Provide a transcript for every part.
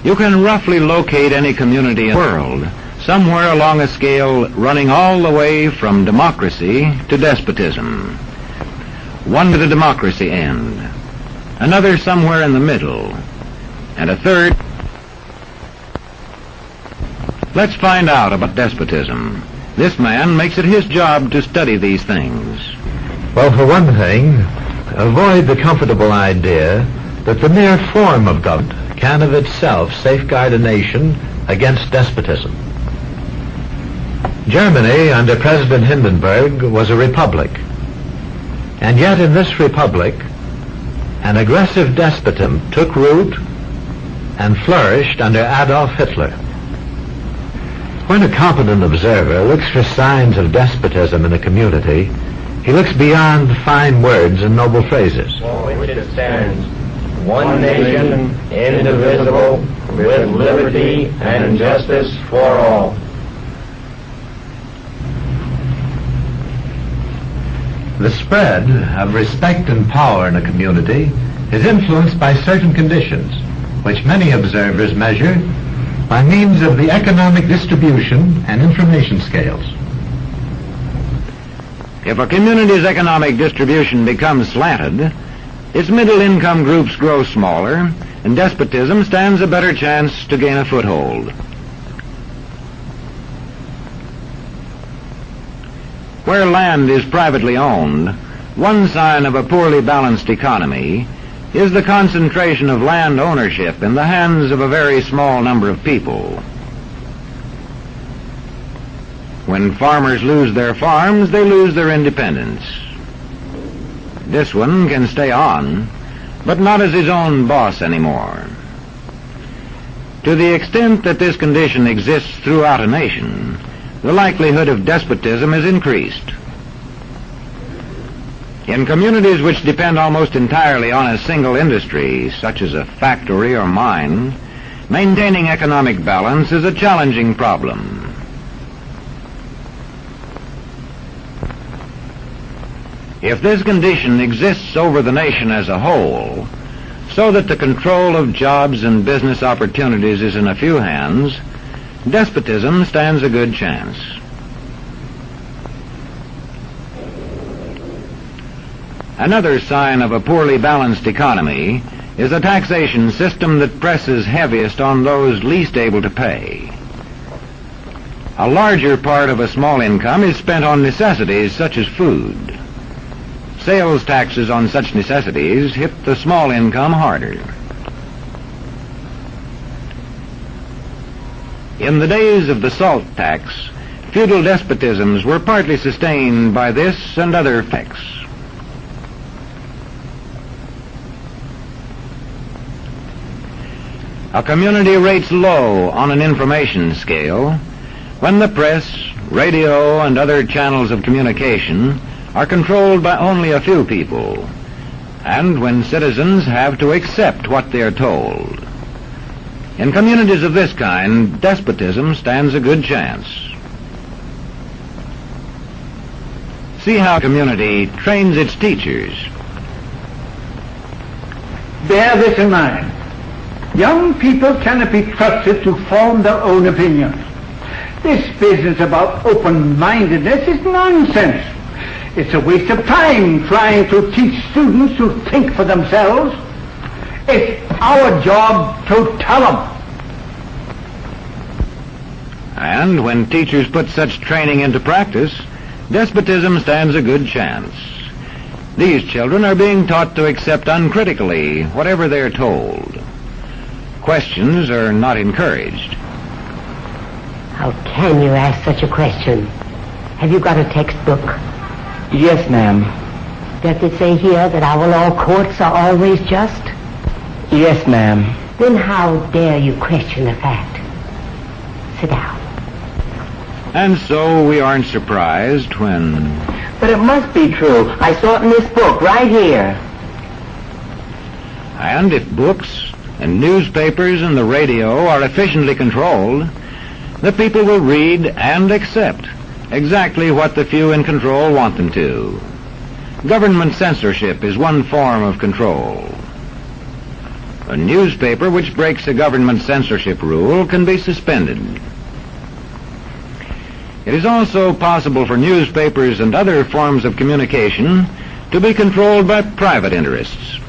You can roughly locate any community in the world, somewhere along a scale running all the way from democracy to despotism. One to the democracy end, another somewhere in the middle, and a third. Let's find out about despotism. This man makes it his job to study these things. Well, for one thing, avoid the comfortable idea that the mere form of government can of itself safeguard a nation against despotism. Germany, under President Hindenburg, was a republic. And yet in this republic, an aggressive despotism took root and flourished under Adolf Hitler. When a competent observer looks for signs of despotism in a community, he looks beyond fine words and noble phrases. For which it stands, one nation, indivisible, with liberty and justice for all. The spread of respect and power in a community is influenced by certain conditions, which many observers measure by means of the economic distribution and information scales. If a community's economic distribution becomes slanted, its middle-income groups grow smaller, and despotism stands a better chance to gain a foothold. Where land is privately owned, one sign of a poorly balanced economy is the concentration of land ownership in the hands of a very small number of people. When farmers lose their farms, they lose their independence. This one can stay on, but not as his own boss anymore. To the extent that this condition exists throughout a nation, the likelihood of despotism is increased. In communities which depend almost entirely on a single industry, such as a factory or mine, maintaining economic balance is a challenging problem. If this condition exists over the nation as a whole, so that the control of jobs and business opportunities is in a few hands, despotism stands a good chance. Another sign of a poorly balanced economy is a taxation system that presses heaviest on those least able to pay. A larger part of a small income is spent on necessities such as food. Sales taxes on such necessities hit the small income harder. In the days of the salt tax, feudal despotisms were partly sustained by this and other effects. A community rates low on an information scale when the press, radio, and other channels of communication are controlled by only a few people, and when citizens have to accept what they are told. In communities of this kind, despotism stands a good chance. See how a community trains its teachers. Bear this in mind. Young people cannot be trusted to form their own opinions. This business about open-mindedness is nonsense. It's a waste of time trying to teach students to think for themselves. It's our job to tell them. And when teachers put such training into practice, despotism stands a good chance. These children are being taught to accept uncritically whatever they are told. Questions are not encouraged. How can you ask such a question? Have you got a textbook? Yes, ma'am. Does it say here that our law courts are always just? Yes, ma'am. Then how dare you question the fact? Sit down. And so we aren't surprised when... But it must be true. I saw it in this book right here. And if books and newspapers and the radio are efficiently controlled, the people will read and accept exactly what the few in control want them to. Government censorship is one form of control. A newspaper which breaks a government censorship rule can be suspended. It is also possible for newspapers and other forms of communication to be controlled by private interests.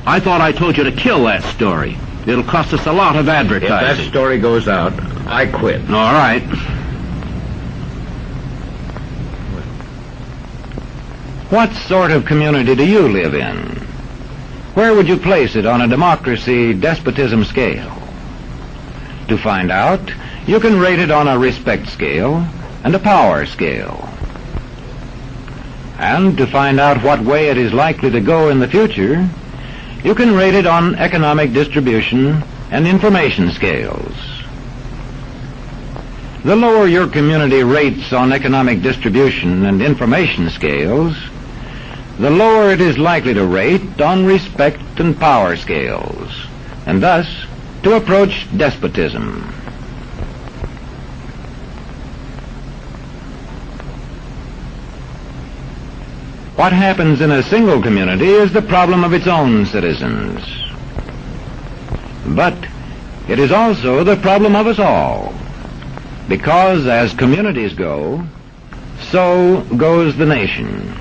I thought I told you to kill that story. It'll cost us a lot of If that advertising. story goes out, I quit. All right. What sort of community do you live in? Where would you place it on a democracy-despotism scale? To find out, you can rate it on a respect scale and a power scale. And to find out what way it is likely to go in the future, you can rate it on economic distribution and information scales. The lower your community rates on economic distribution and information scales, the lower it is likely to rate on respect and power scales, and thus to approach despotism. What happens in a single community is the problem of its own citizens. But it is also the problem of us all, because as communities go, so goes the nation.